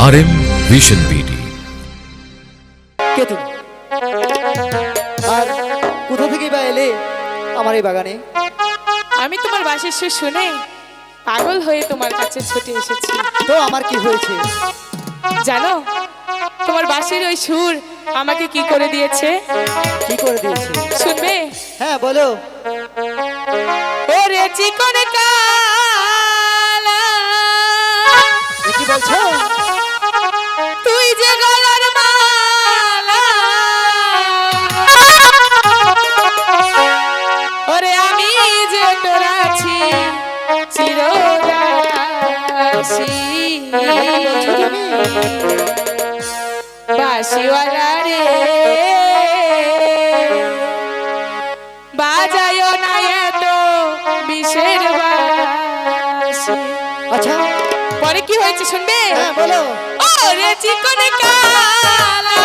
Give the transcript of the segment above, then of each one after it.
RM vision BD. কে তুমি? আর কোথা থেকে বা এলে আমার এই বাগানে? আমি তোমার বাঁশির সুর শুনে পাগল হয়ে তোমার কাছে ছুটে এসেছি। তো আমার কি হয়েছে জানো তোমার বাঁশির ওই সুর আমাকে কি করে দিয়েছে? কি করে দিয়েছে? শুনবে? হ্যাঁ বলো। ওরে চিকন কালা, এ কি বলছো? তুই যে গলার মালা, ওরে আমি যে তোর আছি চিরদাসী। বাঁশিওয়ালা রে বাজায়ও না এত বিষের বাঁশি। আচ্ছা পরে কি হয়েছে শুনবে? হ্যাঁ বলো। ওরে চিকন কালা,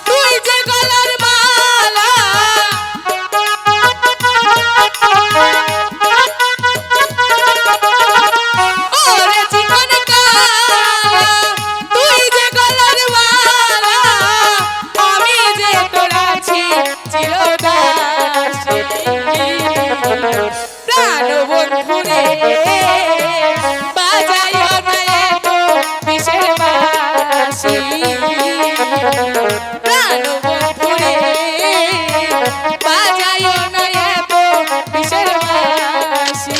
তুই যে গলার মালা, ওরে চিকন কালা, তুই যে গলার মালা, আমি যে তোর আছি চিরদাসী। প্রাণ বন্ধু রে বাজায়ও না এত বিষের বাঁশি। প্রাণ বন্ধু রে বাজায়ও না এত বিষের বাঁশি।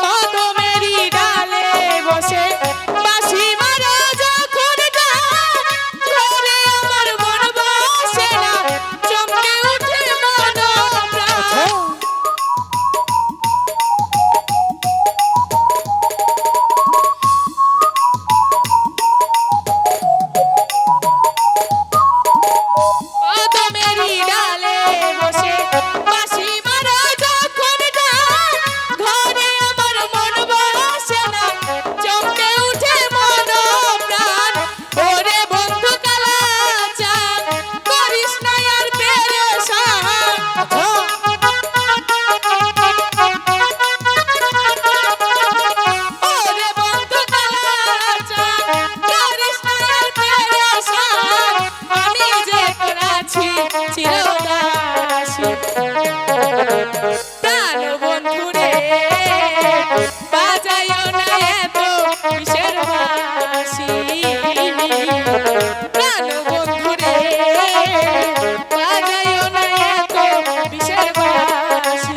কদমেরই ডালে বসে বাঁশি মারো যখন গান, ঘরে আমার মন বসে না, চমকে উঠে মন প্রাণ। কদমেরই ডালে বসে বাঁশি মারো যখন গান, ঘরে আমার মন বসে না, চমকে উঠে মন প্রাণ। ওরে বন্ধু কালা চাঁদ, করিস না আর পেরেশান। ওরে বন্ধু কালা চাঁদ, করিস না আর পেরেশান, আমি যে তোর আছি চিরদাসী। প্রাণ বন্ধু রে বাজায়ও না এত বিষের বাঁশি। প্রাণ বন্ধু রে বাজায়ও না এত বিষের বাঁশি।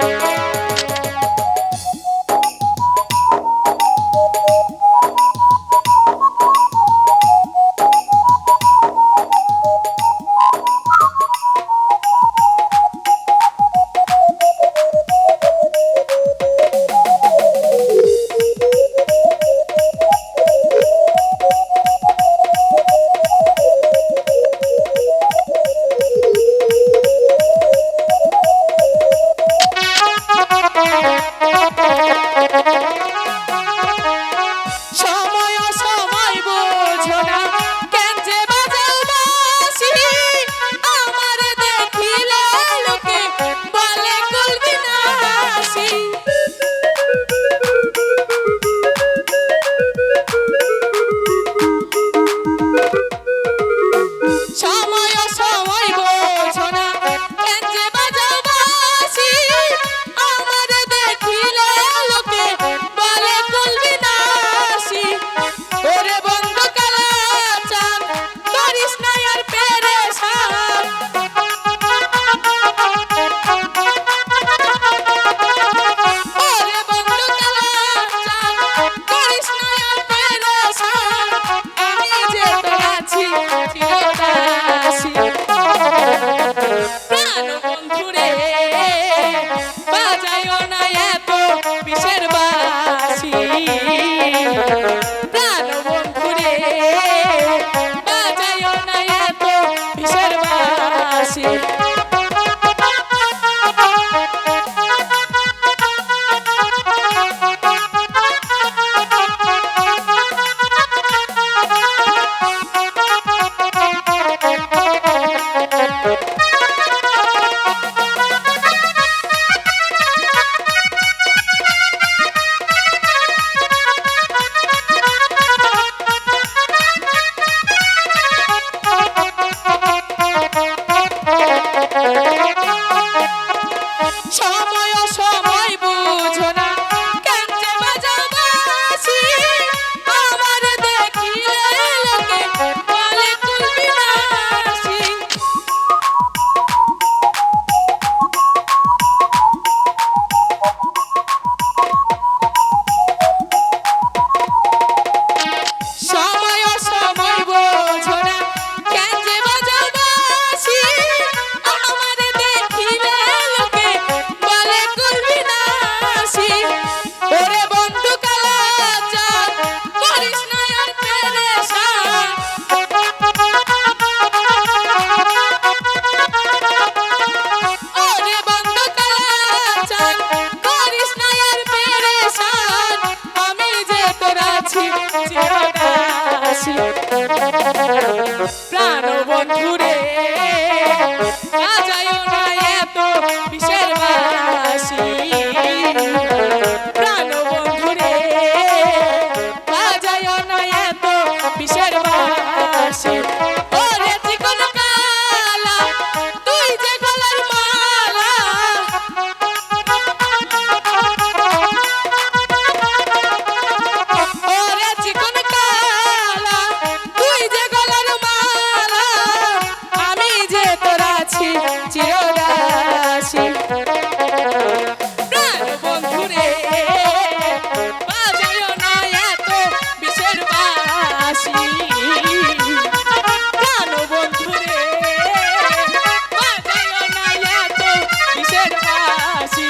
সময় অসময় বোঝো না, কেন যে বাজাও বাঁশি, আমার দেখিলে লোকে বলে কুলবি নাসি। সময় অসময় বোঝো না, কেন যে বাজাও বাঁশি, আমার দেখিলে লোকে বলে কুলবি নাসি। ওরে বন্ধু কালা চাঁদ, করিস না আর পেরেশান। ওরে বন্ধু কালা চাঁদ, করিস না আর পেরেশান, আমি যে তোর আছি চিরদাসী। প্রাণ বন্ধু রে বাজায়ও না এত বিষের বাঁশি। বাসি সময় সময় বুঝো না কেন যে বাজাও বাঁশি আমার দেখিলে লোকে বলে কুল বিনাশী সময় সময় বোঝো না কেন যে বাজাও বাঁশি আমার দেখিলে লোকে বলে কুল বিনাশী ওরে বন্ধু কালাচার করিস না আর পেরেশান ওরে বন্ধু কালাচার করিস না আর পেরেশান আমি যে তোর আছি চিরদাসী প্রাণ বন্ধুরে বাজায়ো না এত বিষের বাঁশি প্রাণ বন্ধুরে বাজায়ো না এত বিষের বাঁশি ওরে চিকন কালা তুই যে গলার মালা ওরে চিকন কালা তুই যে গলার মালা আমি যে তোর আছি চিরদাসী প্রাণ বন্ধুরে বাজায়ো না এত বিষের বাঁশি প্রাণ বন্ধুরে বাজায়ো না এত বিষের বাঁশি